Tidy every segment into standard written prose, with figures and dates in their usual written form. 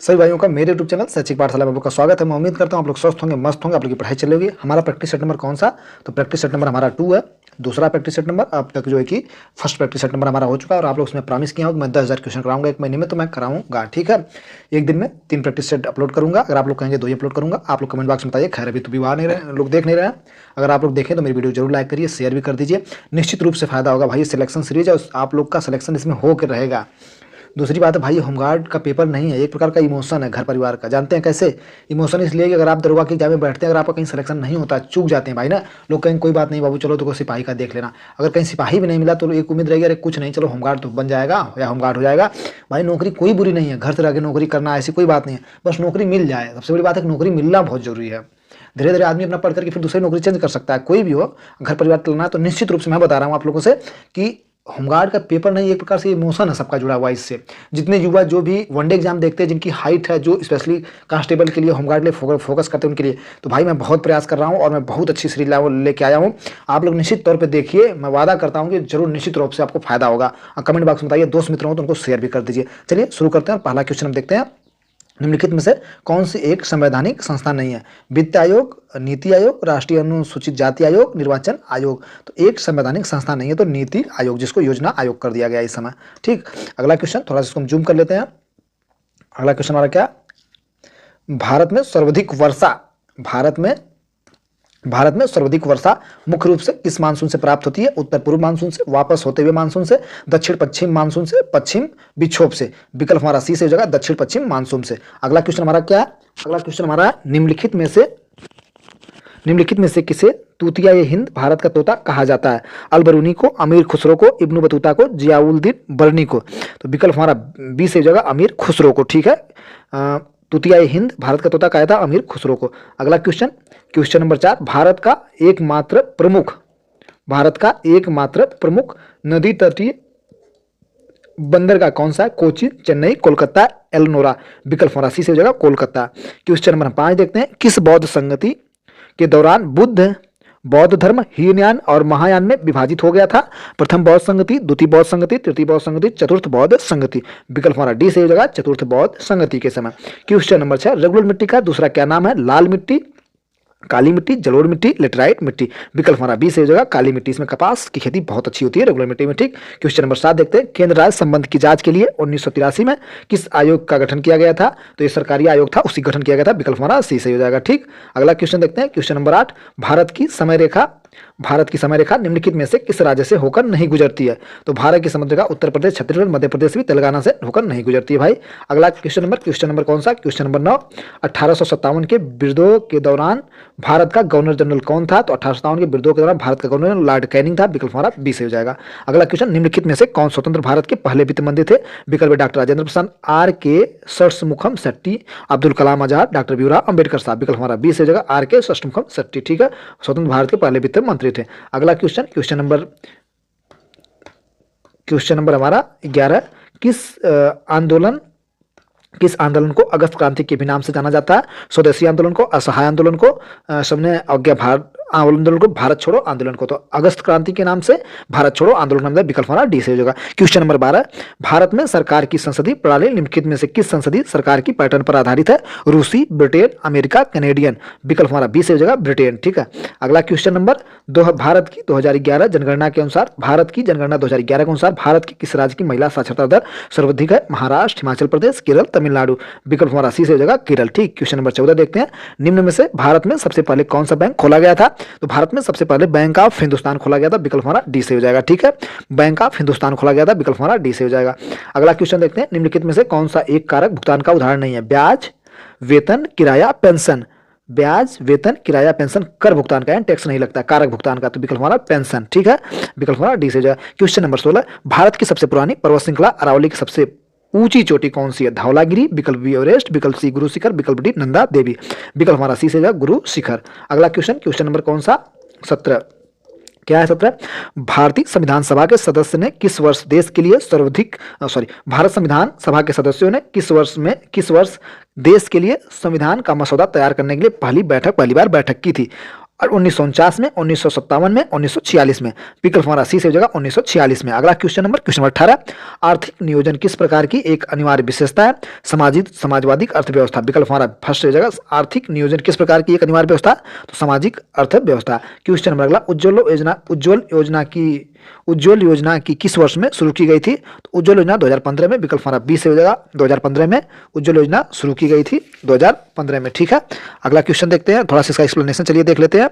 सभी भाइयों का मेरे यूट्यूब चैनल शैक्षिक पाठशाला में आप लोग का स्वागत है। मैं उम्मीद करता हूं आप लोग स्वस्थ होंगे, मस्त होंगे, आप लोग की पढ़ाई चलेगी। हमारा प्रैक्टिस सेट नंबर कौन सा? तो प्रैक्टिस सेट नंबर हमारा 2 है। दूसरा प्रैक्टिस सेट नंबर अब तक जो है कि फर्स्ट प्रैक्टिस सेट नंबर हमारा हो चुका है और आप लोग उसमें प्रॉमिस किया हो कि मैं 10,000 क्वेश्चन कराऊंगा एक महीने में, तो मैं कराऊंगा। ठीक है, एक दिन में 3 प्रैक्टिस सेट अपलोड करूंगा। अगर आप लोग कहेंगे 2 ही अपलोड करूंगा, आप लोग कमेंट बॉक्स में बताइए। खैर अभी तो विवाह नहीं रहे, लोग देख नहीं रहे हैं। अगर आप लोग देखें तो मेरी वीडियो जरूर लाइक करिए, शेयर भी कर दीजिए। निश्चित रूप से फायदा होगा भाई। सिलेक्शन सीरीज है, आप लोग का सिलेक्शन इसमें होकर रहेगा। दूसरी बात है भाई, होमगार्ड का पेपर नहीं है, एक प्रकार का इमोशन है घर परिवार का। जानते हैं कैसे इमोशन? इसलिए कि अगर आप दरोगा के एग्जाम में बैठते हैं, अगर आपका कहीं सिलेक्शन नहीं होता, चूक जाते हैं भाई ना, लोग कहेंगे कोई बात नहीं बाबू, चलो तो सिपाही का देख लेना। अगर कहीं सिपाही भी नहीं मिला तो एक उम्मीद रहेगी, अरे कुछ नहीं, चलो होमगार्ड तो बन जाएगा या होमगार्ड हो जाएगा। भाई नौकरी कोई बुरी नहीं है, घर से रह के नौकरी करना ऐसी कोई बात नहीं है, बस नौकरी मिल जाए। सबसे बड़ी बात है कि नौकरी मिलना बहुत जरूरी है। धीरे धीरे आदमी अपना पढ़ करके फिर दूसरी नौकरी चेंज कर सकता है, कोई भी हो। घर परिवार चलना है तो निश्चित रूप से मैं बता रहा हूँ आप लोगों से कि होमगार्ड का पेपर नहीं, एक प्रकार से इमोशन है सबका जुड़ा हुआ इससे। जितने युवा जो भी वनडे एग्जाम देखते हैं, जिनकी हाइट है, जो स्पेशली कांस्टेबल के लिए होमगार्ड लिए फोकस करते हैं उनके लिए, तो भाई मैं बहुत प्रयास कर रहा हूं और मैं बहुत अच्छी सीरीज लेके आया हूं। आप लोग निश्चित तौर पे देखिए, मैं वादा करता हूं कि जरूर निश्चित रूप से आपको फायदा होगा। कमेंट बॉक्स में बताइए, दोस्त मित्रों हो तो उनको शेयर भी कर दीजिए। चलिए शुरू करते हैं। पहला क्वेश्चन हम देखते हैं, निम्नलिखित में से कौन सी एक संवैधानिक संस्था नहीं है? वित्त आयोग, नीति आयोग, राष्ट्रीय अनुसूचित जाति आयोग, निर्वाचन आयोग। तो एक संवैधानिक संस्था नहीं है तो नीति आयोग, जिसको योजना आयोग कर दिया गया इस समय। ठीक, अगला क्वेश्चन थोड़ा सा इसको हम जूम कर लेते हैं। अगला क्वेश्चन हमारा क्या? भारत में सर्वाधिक वर्षा भारत में सर्वाधिक वर्षा मुख्य रूप से किस मानसून से प्राप्त होती है? उत्तर पूर्व मानसून से, वापस होते हुए मानसून से, दक्षिण पश्चिम मानसून से, पश्चिम विक्षोभ से। विकल्प हमारा सी से हो जाएगा, दक्षिण पश्चिम मानसून से। अगला क्वेश्चन हमारा क्या है? अगला क्वेश्चन हमारा, निम्नलिखित में से किसे तूतिया ये हिंद भारत का तोता कहा जाता है? अलबरूनी को, अमीर खुसरो को, इब्न बतूता को, जियाउद्दीन बर्नी को। तो विकल्प हमारा बी से हो जाएगा, अमीर खुसरो को। ठीक है, तूतिया ये हिंद भारत का तोता कहा था अमीर खुसरो को। अगला क्वेश्चन, क्वेश्चन नंबर 4, भारत का एकमात्र प्रमुख नदी तटीय बंदरगाह कौन सा है? कोचीन, चेन्नई, कोलकाता, एलनोरा। विकल्प हमारा सी से हो जाएगा, कोलकाता। क्वेश्चन नंबर 5 देखते हैं, किस बौद्ध संगति के दौरान बौद्ध धर्म हीनयान और महायान में विभाजित हो गया था? प्रथम बौद्ध संगति, द्वितीय बौद्ध संगति, तृतीय बौद्ध संगति, चतुर्थ बौद्ध संगति। विकल्प हमारा डी से हो जाएगा, चतुर्थ बौद्ध संगति के समय। क्वेश्चन नंबर 6, रेगुलर मिट्टी का दूसरा क्या नाम है? लाल मिट्टी, काली मिट्टी, जलोढ़ मिट्टी, लेटराइट मिट्टी। विकल्प हमारा बी से हो जाएगा, काली मिट्टी। इसमें कपास की खेती बहुत अच्छी होती है रेगुलर मिट्टी में। ठीक, क्वेश्चन नंबर 7 देखते हैं, केंद्र राज्य संबंध की जांच के लिए 1983 में किस आयोग का गठन किया गया था? तो ये सरकारी आयोग था, उसी गठन किया गया था। विकल्प हमारा सी से हो जाएगा। ठीक, अगला क्वेश्चन देखते हैं, क्वेश्चन नंबर 8, भारत की समय रेखा निम्नलिखित में से किस राज्य से होकर नहीं गुजरती है? तो भारत की समय रेखा उत्तर प्रदेश, छत्तीसगढ़, मध्य प्रदेश भी तेलंगाना से होकर नहीं गुजरती है भाई। अगला क्वेश्चन नंबर कौन सा? क्वेश्चन नंबर 9, 1857 के विद्रोह के दौरान भारत का गवर्नर जनरल कौन था? तो 1857 के विद्रोह के दौरान भारत का गवर्नर लॉर्ड कैनिंग था। विकल्प हमारा बी से हो जाएगा। अगला क्वेश्चन, निम्नलिखित में से कौन स्वतंत्र भारत के पहले वित्त मंत्री थे? विकल्प डॉक्टर राजेंद्र प्रसाद, आर के षष्ठमुखम शेट्टी, अब्दुल कलाम आजाद, डॉक्टर भीमराव अंबेडकर साहब। विकल्प हमारा बी से हो जाएगा, आर के षष्ठमुखम शेट्टी। ठीक है, स्वतंत्र भारत के पहले वित्त मंत्री थे। अगला क्वेश्चन नंबर हमारा 11, किस आंदोलन को अगस्त क्रांति के भी नाम से जाना जाता है? स्वदेशी आंदोलन को, असहाय आंदोलन को, सबने अज्ञा भारत आंदोलन को, भारत छोड़ो आंदोलन को। तो अगस्त क्रांति के नाम से भारत छोड़ो आंदोलन नाम। विकल्प हमारा डी से हो जाएगा। क्वेश्चन नंबर 12, भारत में सरकार की संसदीय प्रणाली निम्नलिखित में से किस संसदीय सरकार की पैटर्न पर आधारित है? रूसी, ब्रिटेन, अमेरिका, कैनेडियन। विकल्प हमारा बी से हो जाएगा, ब्रिटेन। ठीक है, अगला क्वेश्चन नंबर भारत की 2011 जनगणना के अनुसार भारत की किस राज्य की महिला साक्षरता दर सर्वाधिक है? महाराष्ट्र, हिमाचल प्रदेश, केरल, तमिलनाडु। विकल्प हमारा सी से हो जाएगा, केरल। ठीक, क्वेश्चन नंबर 14 देखते हैं, निम्न में से भारत में सबसे पहले कौन सा बैंक खोला गया था? तो भारत में सबसे पहले बैंक ऑफ हिंदुस्तान खोला गया था। विकल्प हमारा डी से हो जाएगा। ठीक है, बैंक ऑफ हिंदुस्तान खोला गया था। विकल्प हमारा डी से हो जाएगा। अगला क्वेश्चन देखते हैं, निम्नलिखित में से कौन सा एक कारक भुगतान का उदाहरण नहीं है? ब्याज, वेतन, किराया, पेंशन। ब्याज, वेतन, किराया, पेंशन कर भुगतान का है, टैक्स नहीं लगता, कारक भुगतान का। तो विकल्प हमारा पेंशन। ठीक है, विकल्प हमारा डी से हो जाएगा। क्वेश्चन नंबर 16, भारत की सबसे पुरानी पर्वत श्रृंखला अरावली की सबसे ऊंची चोटी कौन सी है? धौलागिरी, विकल्प बी एवरेस्ट, विकल्प सी गुरु शिखर, विकल्प डी नंदा देवी। विकल्प हमारा सी से जाएगा, गुरु शिखर। अगला क्वेश्चन नंबर कौन सा? 17, क्या है 17? भारतीय संविधान सभा के सदस्य ने किस वर्ष देश के लिए भारत संविधान सभा के सदस्यों ने किस वर्ष देश के लिए संविधान का मसौदा तैयार करने के लिए पहली बार बैठक की थी? और 1949 में, 1957 में, 1946 में। विकल्प हमारा सी से हो जाएगा 1946 में। अगला क्वेश्चन नंबर 18, आर्थिक नियोजन किस प्रकार की एक अनिवार्य विशेषता है? समाजवादी अर्थव्यवस्था। विकल्प हमारा फर्स्ट हो जाएगा आर्थिक नियोजन किस प्रकार की एक अनिवार्य व्यवस्था, तो सामाजिक अर्थव्यवस्था। क्वेश्चन नंबर अगला, उज्ज्वल योजना की किस वर्ष में शुरू की गई थी? तो उज्ज्वल योजना 2015 में। विकल्प हमारा बी से हो जाएगा 2015 में उज्ज्वल योजना शुरू की गई थी 2015 में। ठीक है, अगला क्वेश्चन देखते हैं, थोड़ा सा इसका एक्सप्लेनेशन चलिए देख लेते हैं।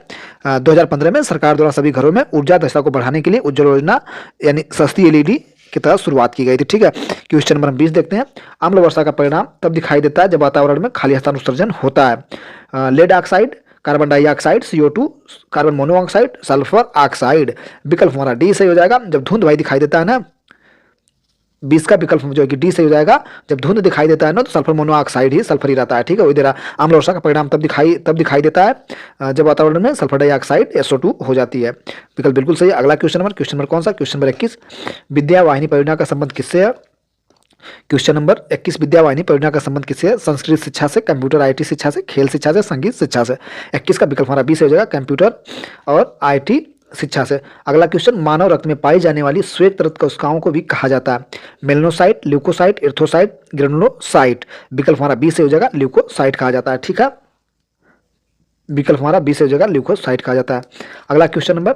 2015 में सरकार द्वारा सभी घरों में ऊर्जा दक्षता को बढ़ाने के लिए उज्ज्वल योजना यानी सस्ती एलईडी की तरह शुरुआत की गई थी। ठीक है, क्वेश्चन नंबर 20 देखते हैं, अम्ल वर्षा का परिणाम तब दिखाई देता है जब वातावरण में खाली स्थान उत्सर्जन होता है। Lead oxide, carbon dioxide, CO2, carbon monoxide, sulphur oxide. विकल्प हमारा डी सही हो जाएगा, जब धुंध भाई दिखाई देता है ना। 20 का विकल्प जो है कि डी सही हो जाएगा, जब धुंध दिखाई देता है ना तो सल्फर मोनोऑक्साइड ही सल्फर ही रहता है। ठीक है, वही दे रहा, अम्ल वर्षा का परिणाम तब दिखाई देता है जब वातावरण में सल्फर डाइऑक्साइड SO2 हो जाती है। विकल्प बिल्कुल सही है। अगला क्वेश्चन नंबर कौन सा? क्वेश्चन नंबर 21, विद्या वाहिनी परियोजना का संबंध किससे है? क्वेश्चन नंबर 21, विद्या वाहिनी परियोजना का संबंध किससे है? संस्कृत शिक्षा से, कंप्यूटर IT शिक्षा से, खेल शिक्षा से, संगीत शिक्षा से। 21 का विकल्प हमारा बी से हो जाएगा, कंप्यूटर और IT शिक्षा से। अगला क्वेश्चन, मानव रक्त में पाई जाने वाली श्वेत रक्त कोशिकाओं को भी कहा जाता है मेलनोसाइट, ल्यूकोसाइट, इर्थोसाइट, ग्रेनुलोसाइट। विकल्प हमारा बी से हो जाएगा, ल्यूकोसाइट कहा जाता है। ठीक है, विकल्प हमारा बी से हो जाएगा, ल्यूकोसाइट कहा जाता है। अगला क्वेश्चन नंबर,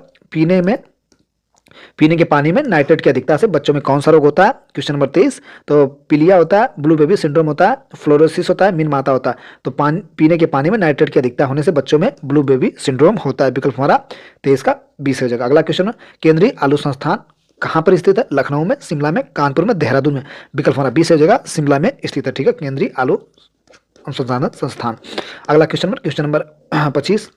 पीने के पानी में नाइट्रेट की अधिकता से बच्चों में कौन सा रोग होता है? क्वेश्चन नंबर 23, तो पीलिया होता है, ब्लू बेबी सिंड्रोम होता है, फ्लोरोसिस होता है, मीन माता होता है। तो पीने के पानी में नाइट्रेट की अधिकता होने से बच्चों में ब्लू बेबी सिंड्रोम होता है। विकल्प हमारा 23 का 20 हो जाएगा। अगला क्वेश्चन, केंद्रीय आलू संस्थान कहाँ पर स्थित है? लखनऊ में, शिमला में, कानपुर में, देहरादून में। विकल्प हमारा 20 हो जाएगा, शिमला में स्थित है। ठीक है, केंद्रीय आलू अनुसंधान संस्थान। अगला क्वेश्चन नंबर 25,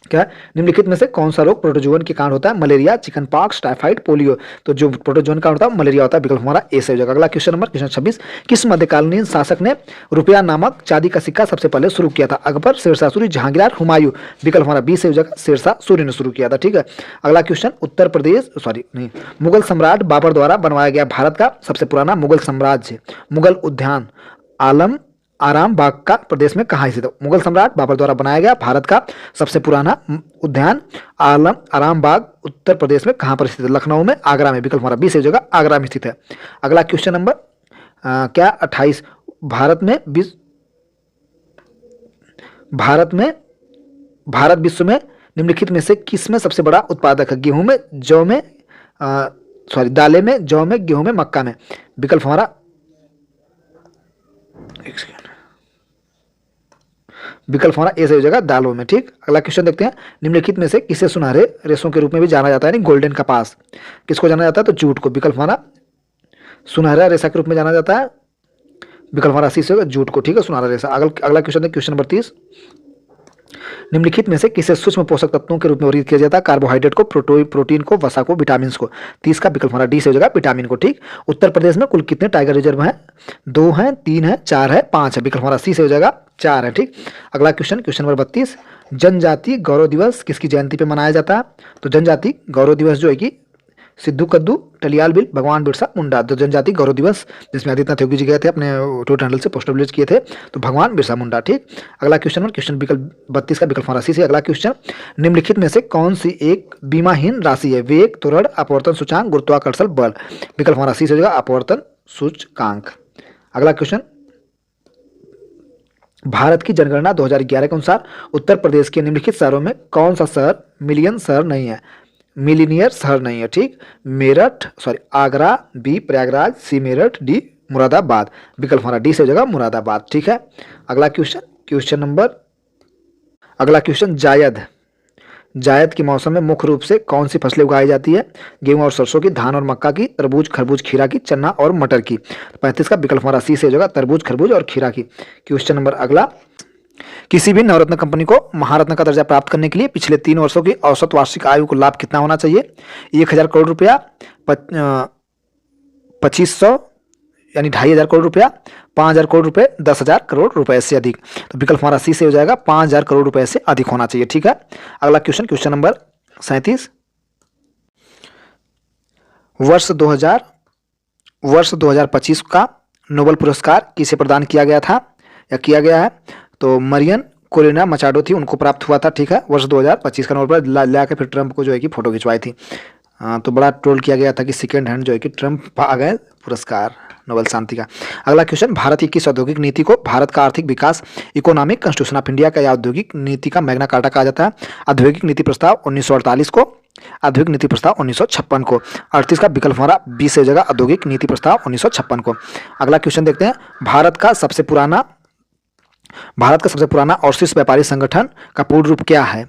क्या निम्नलिखित में से कौन सा रोग प्रोटोजोवन के कारण होता है? Malaria, chicken pox, typhoid, polio. तो जो प्रोटोजोवन का होता है मलेरिया होता है। विकल्प हमारा ए से हो जाएगा। अगला क्वेश्चन 26, किस मध्यकालीन शासक ने रुपया नामक चांदी का सिक्का सबसे पहले शुरू किया था? अकबर, शेरशाह सूरी, जहांगीर, हुमायूं। विकल्प हमारा बी से हो जाएगा, शेरशाह सूरी ने शुरू किया था। ठीक है, अगला क्वेश्चन, मुगल सम्राट बाबर द्वारा बनवाया गया भारत का सबसे पुराना मुगल साम्राज्य मुगल उद्यान आराम बाग का प्रदेश में कहाँ स्थित है? मुगल सम्राट बाबर द्वारा बनाया गया भारत का सबसे पुराना उद्यान आराम बाग उत्तर प्रदेश में कहाँ पर स्थित है? लखनऊ में, आगरा में। विकल्प हमारा बी से हो जाएगा, आगरा में स्थित है। अगला क्वेश्चन नंबर 28, भारत विश्व में निम्नलिखित में से किस में सबसे बड़ा उत्पादक है? गेहूं में, जौ में, दालें में, जौ में, गेहूं में, मक्का में। विकल्प हमारा ए से हो जाएगा, दालों में। ठीक, अगला क्वेश्चन देखते हैं, निम्नलिखित में से किसे सुनहरे रेशों के रूप में भी जाना जाता है? यानी गोल्डन कपास। किसको जाना जाता है? तो जूट को। विकल्प हमारा सुनहरा रेशा के रूप में जाना जाता है। विकल्प हमारा सी से होगा, जूट को। ठीक है, सुनहरा रेशा। अगला क्वेश्चन है क्वेश्चन नंबर 30, निम्नलिखित में से किसे सूक्ष्म पोषक तत्वों के रूप में वर्गीकृत किया जाता है? कार्बोहाइड्रेट को, प्रोटीन को, वसा को, विटामिन को। 30 का विकल्प हमारा डी से हो जाएगा, विटामिन को। ठीक, उत्तर प्रदेश में कुल कितने टाइगर रिजर्व हैं? 2 हैं, 3 हैं, 4 है, 5 है। विकल्प हमारा सी से हो जाएगा, 4 है। ठीक, अगला क्वेश्चन नंबर 32, जनजाति गौरव दिवस किसकी जयंती पे मनाया जाता है? तो जनजाति गौरव दिवस जो है कि सिद्धू कद्दू, टलियाल बिल, भगवान बिरसा मुंडा। तो जनजाति गौरव दिवस जिसमें आदित्यनाथ योगी जी गए थे अपने ट्विटर हैंडल से पोस्टर रिलीज किए थे, तो भगवान बिरसा मुंडा। ठीक, अगला क्वेश्चन विकल्प 32 का विकल्प राशि से। अगला क्वेश्चन, निम्नलिखित में से कौन सी एक बीमाहीन राशि है? वेग, त्वरण, अपवर्तन सूचकांक, गुरुत्वाकर्षण बल। विकल्प राशि से हो जाएगा अपवर्तन सूचकांक। अगला क्वेश्चन, भारत की जनगणना 2011 के अनुसार उत्तर प्रदेश के निम्नलिखित शहरों में कौन सा शहर मिलियनियर शहर नहीं है? ठीक, आगरा, बी प्रयागराज, सी मेरठ, डी मुरादाबाद। विकल्प हमारा डी से हो जाएगा, मुरादाबाद। ठीक है, अगला क्वेश्चन जायद के मौसम में मुख्य रूप से कौन सी फसलें उगाई जाती है? गेहूं और सरसों की, धान और मक्का की, तरबूज, खरबूज, खीरा की, चना और मटर की। 35 का विकल्प हमारा सी से हो जाएगा, तरबूज, खरबूज और खीरा की। क्वेश्चन नंबर अगला, किसी भी नवरत्न कंपनी को महारत्न का दर्जा प्राप्त करने के लिए पिछले 3 वर्षों की औसत वार्षिक आयु को लाभ कितना होना चाहिए? 1000 करोड़ रुपया, 2500 यानी 2500 करोड़ रुपया, 5000 करोड़ रुपए, 10,000 करोड़ रुपए से अधिक। तो विकल्प हमारा सी से हो जाएगा, 5000 करोड़ रुपए से अधिक होना चाहिए। ठीक है, अगला क्वेश्चन नंबर 37, वर्ष 2025 का नोबेल पुरस्कार किसे प्रदान किया गया था या किया गया है? तो मरियन कोरिना मचाडो थी, उनको प्राप्त हुआ था, ठीक है, वर्ष 2025 का नोबेल प्राइज ला के फिर ट्रंप को जो है कि फोटो खिंचवाई थी। तो बड़ा ट्रोल किया गया था कि सेकेंड हैंड जो है कि ट्रंप आ गए पुरस्कार नोबेल शांति का। अगला क्वेश्चन, भारत की किस औद्योगिक नीति को भारत का आर्थिक विकास इकोनॉमिक कॉन्स्टिट्यूशन ऑफ इंडिया का या औद्योगिक नीति का मैग्ना कार्टा कहा जाता है? औद्योगिक नीति प्रस्ताव 1948 को, औद्योगिक नीति प्रस्ताव 1956 को। 38 का विकल्प हमारा बी से हो जाएगा, औद्योगिक नीति प्रस्ताव 1956 को। अगला क्वेश्चन देखते हैं, भारत का सबसे पुराना ओवरसीज व्यापारी संगठन का पूर्ण रूप क्या है?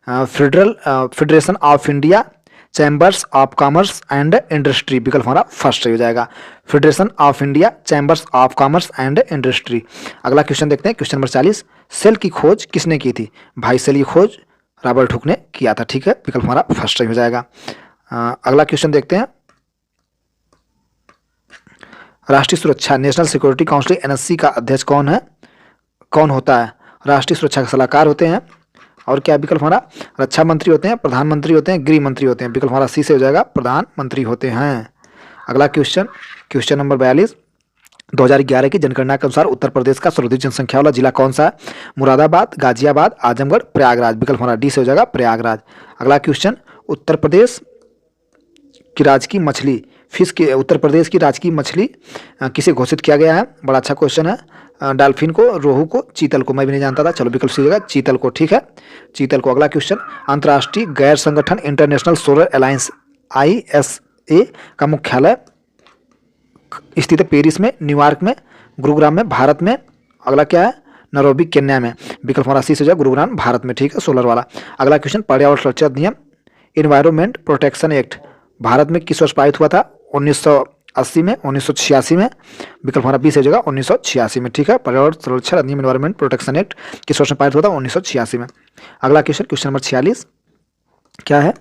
Federation of India chambers of commerce and industry, विकल्प हमारा फर्स्ट सही हो जाएगा, federation of India chambers of commerce and industry. अगला क्वेश्चन देखते हैं, क्वेश्चन नंबर 40, सेल की खोज किसने की थी? भाई सेल की खोज रॉबर्ट हुक ने किया था, ठीक है, विकल्प हमारा फर्स्ट सही हो जाएगा। अगला क्वेश्चन देखते हैं, राष्ट्रीय सुरक्षा नेशनल सिक्योरिटी काउंसिल एनएससी का अध्यक्ष कौन होता है? राष्ट्रीय सुरक्षा के सलाहकार होते हैं, और क्या विकल्प हमारा रक्षा मंत्री होते हैं, प्रधानमंत्री होते हैं, गृह मंत्री होते हैं, विकल्प हमारा सी से हो जाएगा, प्रधानमंत्री होते हैं। अगला क्वेश्चन नंबर 42, 2011 की जनगणना के अनुसार उत्तर प्रदेश का सर्वाधिक जनसंख्या वाला जिला कौन सा है? मुरादाबाद, गाजियाबाद, आजमगढ़, प्रयागराज, विकल्प हमारा डी से हो जाएगा, प्रयागराज। अगला क्वेश्चन, उत्तर प्रदेश की राजकीय मछली उत्तर प्रदेश की राजकीय मछली किसे घोषित किया गया है? बड़ा अच्छा क्वेश्चन है, डॉल्फिन को, रोहू को, चीतल को, मैं भी नहीं जानता था, चलो विकल्प सी हो जाएगा, चीतल को, ठीक है, चीतल को। अगला क्वेश्चन, अंतर्राष्ट्रीय गैर संगठन इंटरनेशनल सोलर अलायंस ISA का मुख्यालय स्थित है पेरिस में, न्यूयॉर्क में, गुरुग्राम में, भारत में। अगला क्या है? नैरोबी केन्या में, विकल्प हमारा सी से हो जाएगा, गुरुग्राम भारत में, ठीक है, सोलर वाला। अगला क्वेश्चन, पर्यावरण सुरक्षा अधिनियम इन्वायरमेंट प्रोटेक्शन एक्ट भारत में किस वर्ष पारित हुआ था? 1980 में, 1986 में, विकल्प हमारा बी से हो जाएगा, 1986 में, ठीक है, पर्यावरण सुरक्षा अधिनियम इन्वायरमेंट प्रोटेक्शन एक्ट किस वर्ष में पारित हुआ था? 1986 में। अगला क्वेश्चन नंबर 46 क्या है?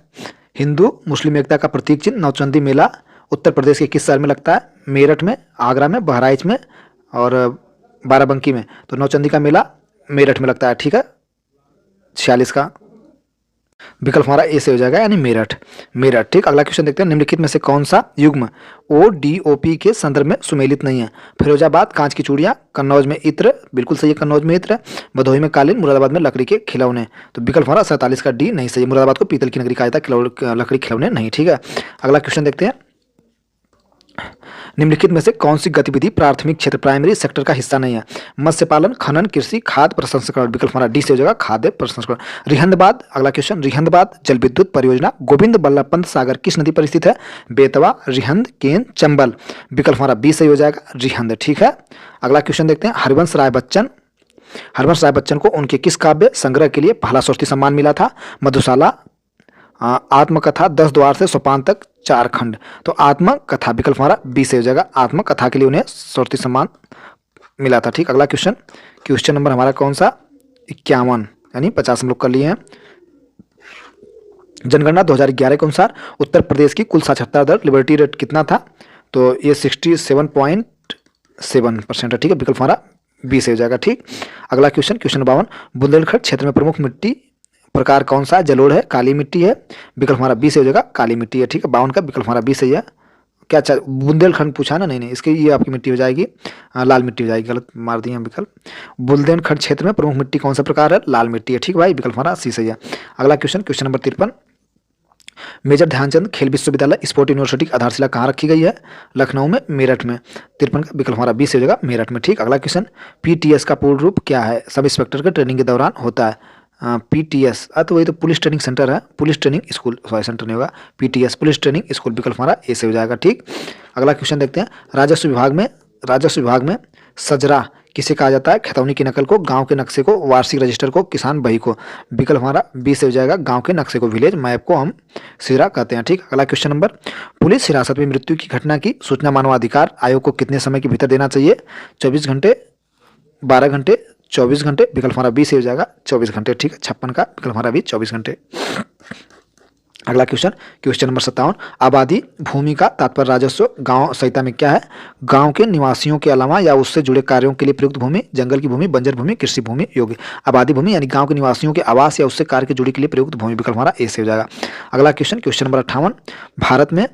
हिंदू मुस्लिम एकता का प्रतीक चिन्ह नौचंदी मेला उत्तर प्रदेश के किस शहर में लगता है? मेरठ में, आगरा में, बहराइच में और बाराबंकी में। तो नौचंदी का मेला मेरठ में लगता है, ठीक है, 46 का विकल्प हमारा ए से हो जाएगा, यानी मेरठ, ठीक। अगला क्वेश्चन देखते हैं, निम्नलिखित में से कौन सा युग्म ODOP के संदर्भ में सुमेलित नहीं है? फिरोजाबाद कांच की चूड़ियां, कन्नौज में इत्र, बिल्कुल सही है, कन्नौज में इत्र, भदोही में कालीन, मुरादाबाद में लकड़ी के खिलौने। तो विकल्प हमारा 47 का डी नहीं सही, मुरादाबाद को पीतल की नगरी कहा जाता है, लकड़ी खिलौने नहीं, ठीक है। अगला क्वेश्चन देखते हैं, निम्नलिखित में से कौन सी गतिविधि प्राथमिक क्षेत्र प्राइमरी सेक्टर का हिस्सा नहीं है? मत्स्य पालन, खनन, कृषि, खाद्य प्रसंस्करण, विकल्प हमारा डी से हो जाएगा, खाद्य प्रसंस्करण। रिहंदबाद, अगला क्वेश्चन, रिहंदबाद जल विद्युत परियोजना गोविंद बल्लभ पंत सागर किस नदी पर स्थित है? बेतवा, रिहंद, केन, चंबल, विकल्प हमारा बी सही हो जाएगा, रिहंद, ठीक है। अगला क्वेश्चन देखते हैं, हरिवंश राय बच्चन को उनके किस काव्य संग्रह के लिए पहला सरस्वती सम्मान मिला था? मधुशाला, आत्मकथा, 10 द्वार से सोपान तक 4 खंड। तो आत्मकथा विकल्प हमारा बी से हो जाएगा, आत्मकथा के लिए उन्हें सरस्वती सम्मान मिला था, ठीक। अगला क्वेश्चन नंबर हमारा कौन सा? 51, यानी 50 हम लोग कर लिए हैं। जनगणना 2011 के अनुसार उत्तर प्रदेश की कुल साक्षरता दर लिबर्टी रेट कितना था? तो ये 67.7% है, ठीक है, विकल्प हमारा बी से हो जाएगा, ठीक। अगला क्वेश्चन 52, बुंदेलखंड क्षेत्र में प्रमुख मिट्टी प्रकार कौन सा है? जलोढ़ है, काली मिट्टी है, विकल्प हमारा बी से हो जाएगा, काली मिट्टी है, ठीक है। 52 का विकल्प हमारा बी सही है। क्या बुंदेलखंड पूछा ना? नहीं, इसकी ये आपकी मिट्टी हो जाएगी, लाल मिट्टी हो जाएगी, गलत मार दिए विकल्प। बुंदेलखंड क्षेत्र में प्रमुख मिट्टी कौन सा प्रकार है? लाल मिट्टी है, ठीक भाई, विकल्प हमारा सी सही है। अगला क्वेश्चन नंबर 53, मेजर ध्यानचंद खेल विश्वविद्यालय स्पोर्ट यूनिवर्सिटी की आधारशिला कहाँ रखी गई है? लखनऊ में, मेरठ में। 53 का विकल्प हमारा बी से हो जाएगा, मेरठ में, ठीक। अगला क्वेश्चन, PTS का पूर्ण रूप क्या है? सब इंस्पेक्टर के ट्रेनिंग के दौरान होता है। PTS तो वही तो पुलिस ट्रेनिंग सेंटर है, police training school, sorry centre नहीं होगा, PTS पुलिस ट्रेनिंग स्कूल, विकल्प हमारा ए से हो जाएगा, ठीक। अगला क्वेश्चन देखते हैं, राजस्व विभाग में सजरा किसे कहा जाता है? खतौनी की नकल को, गांव के नक्शे को, वार्षिक रजिस्टर को, किसान बही को, विकल्प हमारा बी से हो जाएगा, गांव के नक्शे को, विलेज मैप को हम सिरा कहते हैं, ठीक। अगला क्वेश्चन नंबर, पुलिस हिरासत में मृत्यु की घटना की सूचना मानवाधिकार आयोग को कितने समय के भीतर देना चाहिए? 24 घंटे, 12 घंटे, 24 घंटे, विकल्प हमारा बी से हो जाएगा, 24 घंटे, ठीक है। 56 का विकल्प हमारा भी 24 घंटे। अगला क्वेश्चन नंबर 57, आबादी भूमि का तात्पर्य राजस्व गांव संहिता में क्या है? गांव के निवासियों के अलावा या उससे जुड़े कार्यों के लिए प्रयुक्त भूमि, जंगल की भूमि, बंजर भूमि, कृषि भूमि, योग्य। आबादी भूमि यानी गांव के निवासियों के आवास या उससे कार्य के जुड़ी के लिए प्रयुक्त भूमि, विकल्प हमारा ए से हो जाएगा। अगला क्वेश्चन नंबर 58,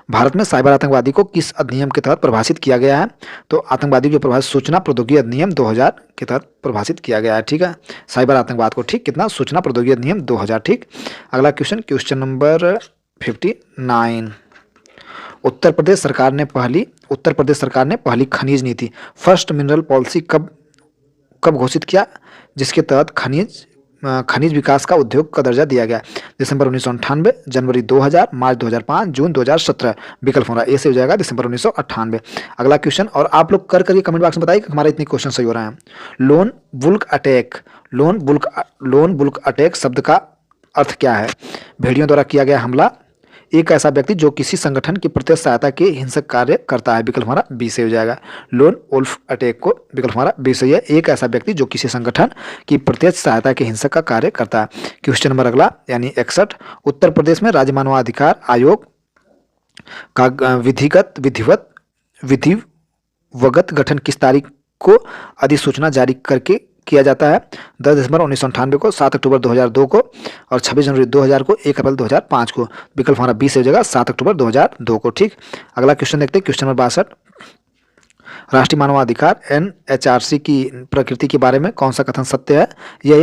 भारत में साइबर आतंकवादी को किस अधिनियम के तहत परिभाषित किया गया है? तो आतंकवादी को परिभाषित सूचना प्रौद्योगिकी अधिनियम 2000 के तहत परिभाषित किया गया है। ठीक है, साइबर आतंकवाद को, ठीक, कितना? सूचना प्रौद्योगिकी अधिनियम 2000। ठीक, अगला question, question number 59। Uttar Pradesh सरकार ने पहली खनिज नीति, फर्स्ट मिनरल पॉलिसी कब घोषित किया, जिसके तहत खनिज विकास का उद्योग का दर्जा दिया गया? दिसंबर 1998, जनवरी 2000, मार्च 2005, जून 2017। विकल्प हमारा ए से हो जाएगा दिसंबर 1998। अगला क्वेश्चन, और आप लोग कर करके कमेंट बॉक्स में बताइए कि हमारे इतने क्वेश्चन सही हो रहे हैं। लोन वुल्क अटैक शब्द का अर्थ क्या है? भेड़ियों द्वारा किया गया हमला, एक ऐसा व्यक्ति जो किसी संगठन की प्रत्यक्ष सहायता के हिंसक कार्य करता है। विकल्प हमारा बी से हो जाएगा। लोन वुल्फ अटैक को विकल्प हमारा बी सही है। एक ऐसा व्यक्ति जो किसी संगठन की प्रत्यक्ष सहायता के हिंसक का कार्य करता है। क्वेश्चन नंबर अगला यानी 61। उत्तर प्रदेश में राज्य मानवाधिकार आयोग का विधिवत गठन किस तारीख को अधिसूचना जारी करके किया जाता है? 10 दिसंबर 1998 को, 7 अक्टूबर 2002 को, और 26 जनवरी 2000 को, 1 अप्रैल 2005 को। विकल्प हमारा 20 हो जाएगा 7 अक्टूबर 2002 को। ठीक, अगला क्वेश्चन देखते हैं, क्वेश्चन नंबर 62। राष्ट्रीय मानवाधिकार NHRC की प्रकृति के बारे में कौन सा कथन सत्य है? यह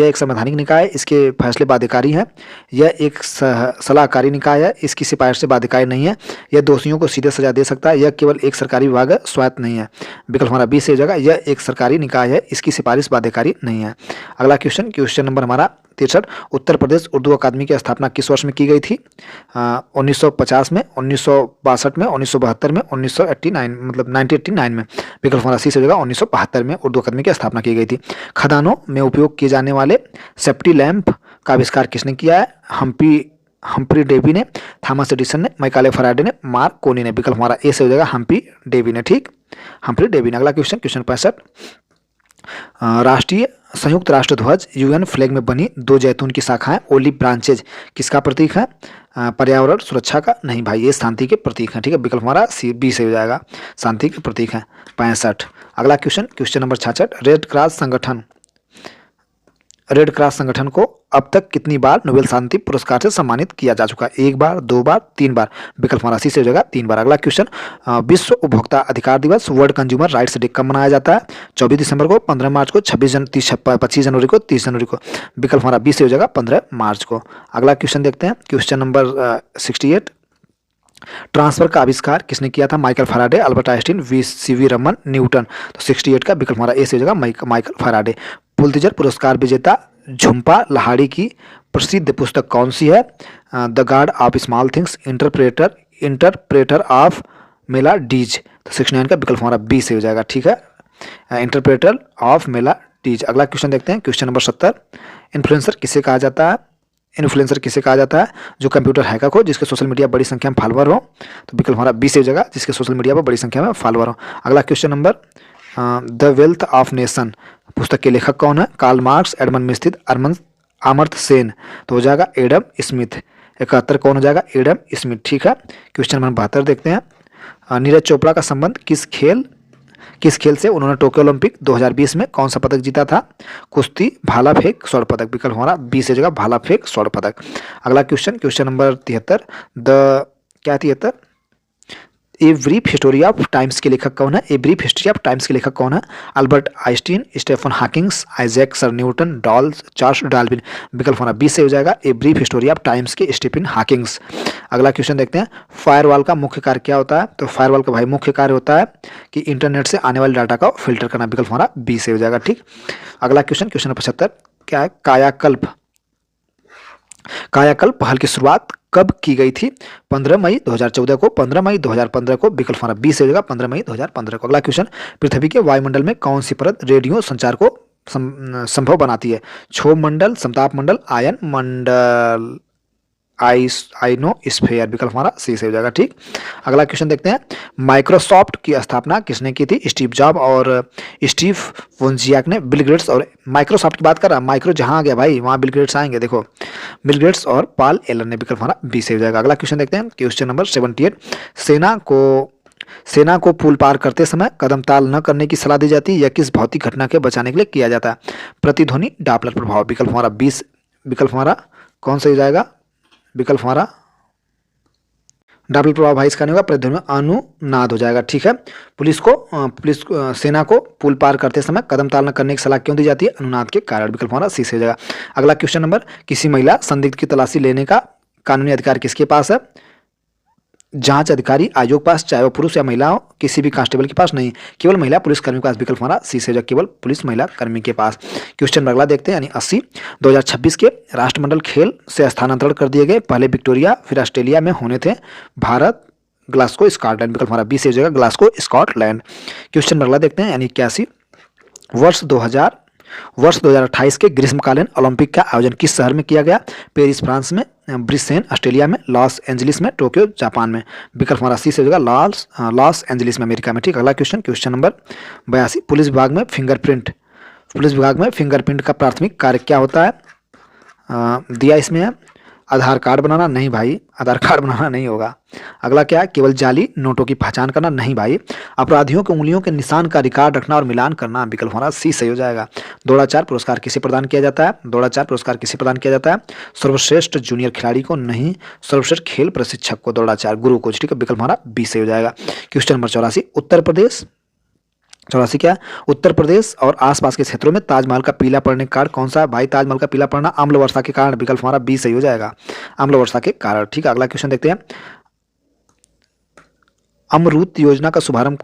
एक संवैधानिक निकाय है, इसके फैसले बाध्यकारी हैं। यह एक सलाहकारी निकाय है, इसकी सिफारिश से बाध्यकारी नहीं है। यह दोषियों को सीधे सजा दे सकता है। यह केवल एक सरकारी विभाग है, स्वायत्त नहीं है। विकल्प हमारा बी से हो जाएगा। यह एक सरकारी निकाय है, इसकी सिफारिश बाध्यकारी नहीं है। अगला क्वेश्चन, क्वेश्चन नंबर हमारा 63। उत्तर प्रदेश उर्दू अकादमी की स्थापना किस वर्ष में की गई थी? 1950 में, 1962 में, 1972 में, 1989 मतलब 1989 में। विकल्प हमारा सी से हो जाएगा 1972 में उर्दू अकादमी की स्थापना की गई थी। खदानों में उपयोग किए जाने वाले सेफ्टी लैंप का आविष्कार किसने किया है? हम्फ्री डेवी ने, थॉमस एडिसन ने, माइकल फैराडे ने, मार्क कोनी ने। विकल्प हमारा ए से हो जाएगा हम्फ्री डेवी ने। ठीक, हम्फ्री डेवी ने। अगला क्वेश्चन, क्वेश्चन 65। राष्ट्रीय संयुक्त राष्ट्र ध्वज यूएन फ्लैग में बनी 2 जैतून की शाखाएं ओलिव ब्रांचेज किसका प्रतीक है? पर्यावरण सुरक्षा का? नहीं भाई, ये शांति के प्रतीक हैं। ठीक है, विकल्प हमारा सी बी से हो जाएगा, शांति के प्रतीक हैं। 65। अगला question, question number 66। Red cross संगठन को अब तक कितनी बार नोबेल शांति पुरस्कार से सम्मानित किया जा चुका है? 1 बार, 2 बार, 3 बार। विकल्प हमारा सी से हो जाएगा 3 बार। अगला क्वेश्चन, विश्व उपभोक्ता अधिकार दिवस वर्ल्ड कंज्यूमर राइट्स डे कब मनाया जाता है? 24 दिसंबर को, 15 मार्च को, 25 जनवरी को, 30 जनवरी को। विकल्प हमारा बी से हो जाएगा 15 मार्च को। अगला क्वेश्चन देखते हैं, क्वेश्चन नंबर 68। ट्रांसफर का आविष्कार किसने किया था? Michael Faraday, Albert Einstein, CV Raman, Newton. तो 68 का विकल्प हमारा ए से हो जाएगा माइकल फैराडे। पुलित्जर पुरस्कार विजेता झुम्पा लाहिड़ी की प्रसिद्ध पुस्तक कौन सी है? The God of Small Things, Interpreter of Maladies. तो 69 का विकल्प हमारा बी से हो जाएगा। ठीक है, इंटरप्रेटर ऑफ मेला डीज। अगला क्वेश्चन देखते हैं, क्वेश्चन नंबर 70। इन्फ्लुएंसर किसे कहा जाता है? जो कंप्यूटर हैकर हो, जिसके सोशल मीडिया बड़ी संख्या में फॉलोअर हो। तो विकल्प हमारा बी से हो जाएगा, जिसके सोशल मीडिया पर बड़ी संख्या में फॉलोअर हो। अगला question number, the wealth of nation पुस्तक के लेखक कौन है? Karl Marx, Edmund Smith, Amartya Sen. तो हो जाएगा एडम स्मिथ। 71 कौन हो जाएगा? Adam Smith. ठीक है, क्वेश्चन नंबर 72 देखते हैं। नीरज चोपड़ा का संबंध किस खेल से? उन्होंने टोक्यो ओलंपिक 2020 में कौन सा पदक जीता था? कुश्ती, भाला फेंक, स्वर्ण पदक। विकल्प हमारा बी से जगह भाला फेंक, स्वर्ण पदक। अगला question, question number 73। A brief history of times के लेखक कौन है? Albert Einstein, Stephen Hawkins, Isaac sir Newton, Charles Darwin. विकल्प हमारा बी से हो जाएगा a brief history of times के स्टीफन हॉकिंस। अगला क्वेश्चन देखते हैं, फायरवॉल का मुख्य कार्य क्या होता है? तो फायरवॉल का भाई मुख्य कार्य होता है कि इंटरनेट से आने वाले डाटा का फिल्टर करना। विकल्प हमारा बी से हो जाएगा। ठीक, अगला क्वेश्चन, क्वेश्चन 75 क्या है? कायाकल्प पहल की शुरुआत कब की गई थी? 15 मई 2014 को, 15 मई 2015 को। विकल्प हमारा बी से हो जाएगा 15 मई 2015 को। अगला क्वेश्चन, पृथ्वी के वायुमंडल में कौन सी परत रेडियो संचार को संभव बनाती है? क्षोभ मंडल, समताप मंडल, आयन मंडल, आइनोस्फीयर। विकल्प हमारा सी से हो जाएगा। ठीक, अगला क्वेश्चन देखते हैं, माइक्रोसॉफ्ट की स्थापना किसने की थी? स्टीव जॉब और स्टीव वोंजियाक ने। बिल गेट्स और माइक्रोसॉफ्ट की बात कर रहा है, माइक्रो जहां आ गया भाई वहां बिल गेट्स आएंगे। देखो, बिल गेट्स और पॉल एलन ने। विकल्प हमारा बी से हो जाएगा। अगला क्वेश्चन देखते हैं, क्वेश्चन नंबर 78। सेना को पुल पार करते समय कदम ताल न करने की सलाह दी जाती है, यह किस भौतिक घटना के बचाने के लिए किया जाता है? प्रतिध्वनि डॉपलर प्रभाव। विकल्प हमारा 20। विकल्प हमारा कौन सा हो जाएगा? विकल्प हमारा डापल प्रभाव भाई इसका नहीं होगा, प्रतिध्वनि में अनुनाद हो जाएगा। ठीक है, सेना को पुल पार करते समय कदम ताल न करने की सलाह क्यों दी जाती है? अनुनाद के कारण। विकल्प हमारा सी से हो जाएगा। अगला क्वेश्चन नंबर, किसी महिला संदिग्ध की तलाशी लेने का कानूनी अधिकार किसके पास है? जांच अधिकारी आयोग पास, चाहे वो पुरुष या महिला हो, किसी भी कांस्टेबल के पास नहीं, केवल महिला पुलिसकर्मी के पास। विकल्प हमारा सी से हो जाएगा, केवल पुलिस महिला कर्मी के पास। क्वेश्चन नंबर अगला देखते हैं, यानी 80, 2026 के राष्ट्रमंडल खेल से स्थानांतरण कर दिए गए। पहले विक्टोरिया फिर ऑस्ट्रेलिया में होने थे। Bharat, Glasgow, Scotland. विकल्प हमारा बी से हो जाएगा, ग्लासगो, स्कॉटलैंड। क्वेश्चन नंबर अगला देखते हैं, यानी 81, वर्ष 2028 के ग्रीष्मकालीन ओलंपिक का आयोजन किस शहर में किया गया? पेरिस फ्रांस में, ब्रिस्बेन ऑस्ट्रेलिया में, लॉस एंजलिस में, टोक्यो जापान में। विकल्प हमारा सी से हो जाएगा, लॉस एंजलिस में, अमेरिका में। ठीक, अगला क्वेश्चन नंबर 82, पुलिस विभाग में फिंगरप्रिंट का प्राथमिक कार्य क्या होता है? दिया इसमें है, आधार कार्ड बनाना। नहीं भाई, आधार कार्ड बनाना नहीं होगा। अगला क्या है? केवल जाली नोटों की पहचान करना। नहीं भाई, अपराधियों के उंगलियों के निशान का रिकॉर्ड रखना और मिलान करना। विकल्प हमारा सी सही हो जाएगा। द्रोणाचार्य पुरस्कार किसे प्रदान किया जाता है? सर्वश्रेष्ठ जूनियर खिलाड़ी को नहीं, सर्वश्रेष्ठ खेल प्रशिक्षक को, द्रोणाचार्य गुरु को। ठीक है, विकल्प हमारा बी सही हो जाएगा। क्वेश्चन नंबर 84, उत्तर प्रदेश और आसपास के क्षेत्रों में ताजमहल का पीला पड़ने का कारण कौन सा है? भाई, ताजमहल का पीला पड़ना अम्ल वर्षा के कारण। विकल्प हमारा बी सही हो जाएगा, अम्ल वर्षा के कारण। ठीक है, अगला क्वेश्चन देखते हैं, अमरूत योजना का शुभारंभ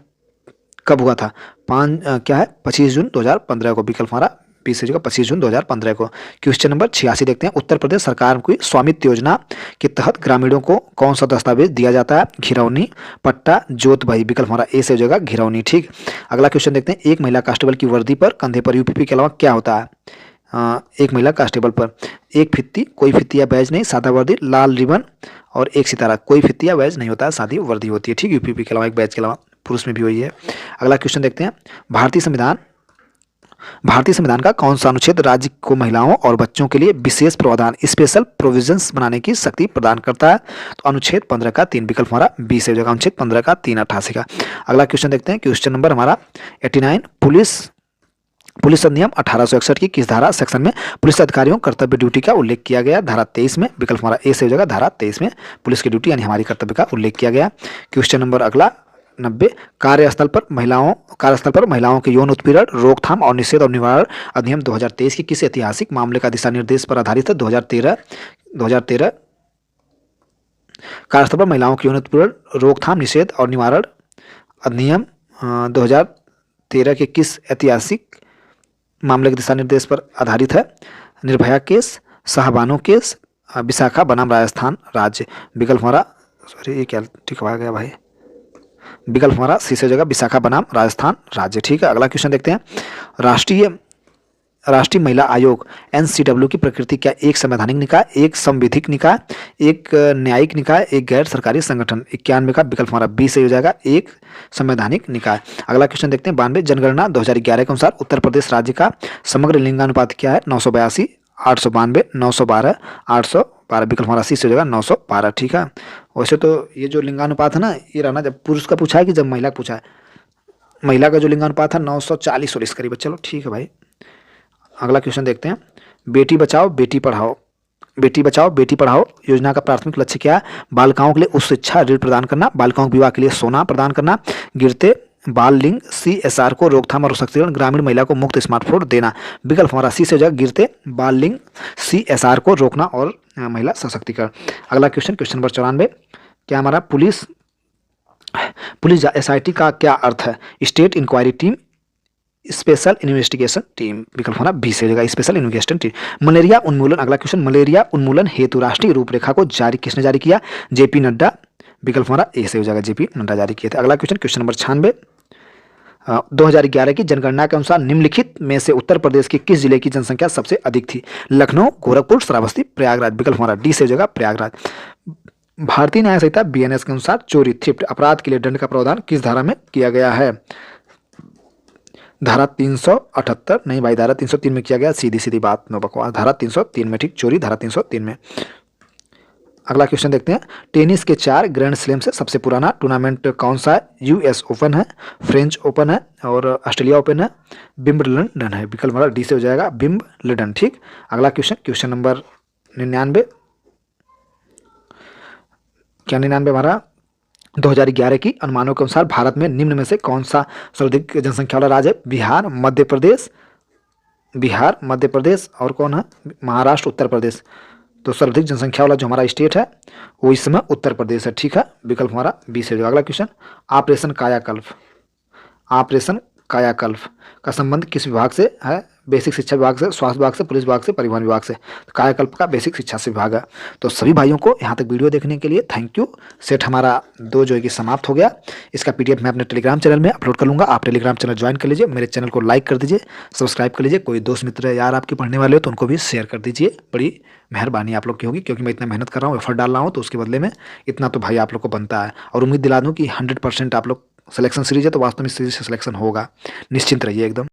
कब हुआ था? 25 जून 2015 को। विकल्प हमारा बी से 25 जून 2015 को। क्वेश्चन नंबर 86 देखते हैं, उत्तर प्रदेश सरकार की स्वामित्व योजना के तहत ग्रामीणों को कौन सा दस्तावेज दिया जाता है? घिरौनी, पट्टा, जोत बही। विकल्प हमारा ए से हो जाएगा, घिरौनी। ठीक, अगला क्वेश्चन देखते हैं, एक महिला कांस्टेबल की वर्दी पर कंधे पर यूपीपी के अलावा क्या होता है? एक महिला कांस्टेबल पर एक फित्ती, कोई फित्ती या बैज नहीं, सादा वर्दी, लाल रिबन और एक सितारा। कोई फित्ती या बैज नहीं होता है, सादी वर्दी होती है। ठीक, यूपीपी के अलावा, एक बैज के अलावा। पुरुष में भी वही है। अगला क्वेश्चन देखते हैं, भारतीय संविधान का कौन सा अनुच्छेद राज्य को महिलाओं और बच्चों के लिए विशेष प्रावधान, स्पेशल प्रोविजंस बनाने की शक्ति प्रदान करता है? तो अनुच्छेद 15 का 3। विकल्प हमारा बी से हो जाएगा, अनुच्छेद 15 का 3, 88 का। अगला क्वेश्चन देखते हैं, क्वेश्चन नंबर हमारा 89, पुलिस अधिनियम 1861 की किस धारा सेक्शन में पुलिस अधिकारियों कर्तव्य ड्यूटी का उल्लेख किया गया? धारा 23 में। विकल्प हमारा ए से हो जाएगा, धारा 23 में पुलिस की ड्यूटी यानी हमारी कर्तव्य का उल्लेख किया गया। क्वेश्चन नंबर अगला 90, कार्यस्थल पर महिलाओं के यौन उत्पीड़न, रोकथाम और निषेध और निवारण अधिनियम 2023 के किस ऐतिहासिक मामले का दिशा निर्देश पर आधारित है? 2013 कार्यस्थल पर महिलाओं के यौन उत्पीड़न, रोकथाम, निषेध और निवारण अधिनियम 2013 के किस ऐतिहासिक मामले के दिशा निर्देश पर आधारित है? निर्भया केस, शाहबानो केस, विशाखा बनाम राजस्थान राज्य। विकल्प हमारा ये क्या ठीक आ गया भाई, विकल्प हमारा सी से हो जाएगा, विशाखा बनाम राजस्थान राज्य। ठीक है, अगला क्वेश्चन देखते हैं, राष्ट्रीय महिला आयोग एनसीडब्ल्यू की प्रकृति क्या? एक संवैधानिक निकाय, एक संविधिक निकाय, एक न्यायिक निकाय, एक गैर सरकारी संगठन। 91 का विकल्प हमारा बी से हो जाएगा, एक संवैधानिक निकाय। अगला क्वेश्चन देखते हैं, 92, जनगणना 2011 के अनुसार उत्तर प्रदेश राज्य का समग्र लिंगानुपात क्या है? 982, 892, 912, 812। विकल्प हमारा सी से हो जाएगा, 912। ठीक है, वैसे तो ये जो लिंगानुपात है ना, ये रहना जब पुरुष का पूछा है कि जब महिला का पूछा है। महिला का जो लिंगानुपात है 940 और इस करीब। चलो ठीक है भाई, अगला क्वेश्चन देखते हैं, बेटी बचाओ बेटी पढ़ाओ योजना का प्राथमिक लक्ष्य क्या है? बालिकाओं के लिए उच्च शिक्षा ऋण प्रदान करना, बालिकाओं के विवाह के लिए सोना प्रदान करना, गिरते बाल लिंग CSR को रोकथाम और सशक्तिकरण, ग्रामीण महिला को मुफ्त स्मार्टफोन देना। विकल्प हमारा सी से हो जाएगा, गिरते बाल लिंग CSR को रोकना और महिला सशक्तिकरण। अगला क्वेश्चन नंबर 94, क्या हमारा पुलिस SIT का क्या अर्थ है? State inquiry team, special investigation team. विकल्प हमारा बी से हो जाएगा, स्पेशल इन्वेस्टिगेशन टीम। मलेरिया उन्मूलन, अगला क्वेश्चन, मलेरिया उन्मूलन हेतु राष्ट्रीय रूपरेखा को किसने जारी किया? JP नड्डा। विकल्प हमारा ए से हो जाएगा, JP नड्डा जारी किए थे। अगला क्वेश्चन नंबर 96, 2011 की जनगणना के अनुसार निम्नलिखित में से उत्तर प्रदेश के किस जिले की जनसंख्या सबसे अधिक थी? लखनऊ, गोरखपुर, श्रावस्ती, प्रयागराज। विकल्प हमारा डी से हो जाएगा, प्रयागराज। भारतीय न्याय संहिता BNS के अनुसार चोरी थ्रिफ्ट अपराध के लिए दंड का प्रावधान किस धारा में किया गया है? धारा 378 नहीं भाई, धारा 303 में किया गया। सीधी बात, नो बकवास। धारा 303 में, ठीक, चोरी धारा 303 में। अगला क्वेश्चन देखते हैं, टेनिस के 4 ग्रैंड स्लैम से सबसे पुराना टूर्नामेंट कौन सा है? US ओपन है, फ्रेंच ओपन है और ऑस्ट्रेलिया ओपन है, विंबलडन है। विकल्प हमारा डी से हो जाएगा, विंबलडन। ठीक, अगला क्वेश्चन नंबर 99, क्या 99 हमारा 2011 की अनुमानों के अनुसार भारत में निम्न में से कौन सा सर्वाधिक जनसंख्या वाला राज्य है? बिहार, मध्य प्रदेश और कौन है? महाराष्ट्र, उत्तर प्रदेश। तो सर्वाधिक जनसंख्या वाला जो हमारा स्टेट है वो इस समय उत्तर प्रदेश है। ठीक है, विकल्प हमारा बी से। अगला क्वेश्चन, ऑपरेशन कायाकल्प का संबंध किस विभाग से है? बेसिक शिक्षा विभाग से, स्वास्थ्य विभाग से, पुलिस विभाग से, परिवहन विभाग से। तो कायाकल्प का बेसिक शिक्षा से विभाग है। तो सभी भाइयों को यहाँ तक वीडियो देखने के लिए थैंक यू। सेट हमारा 2 जो है कि समाप्त हो गया। इसका PDF मैं अपने टेलीग्राम चैनल में अपलोड कर लूँगा। आप टेलीग्राम चैनल ज्वाइन कर लीजिए, मेरे चैनल को लाइक कर दीजिए, सब्सक्राइब कर लीजिए। कोई दोस्त मित्र यार आपके पढ़ने वाले हो तो उनको भी शेयर कर दीजिए। बड़ी मेहरबानी आप लोग की होगी, क्योंकि मैं इतना मेहनत कर रहा हूँ, एफर्ट डाल रहा हूँ, तो उसके बदले में इतना तो भाई आप लोग को बनता है। और उम्मीद दिला दूँ कि 100% आप लोग सिलेक्शन सीरीज है तो वास्तव में सीरीज से सिलेक्शन होगा, निश्चिंत रहिए एकदम।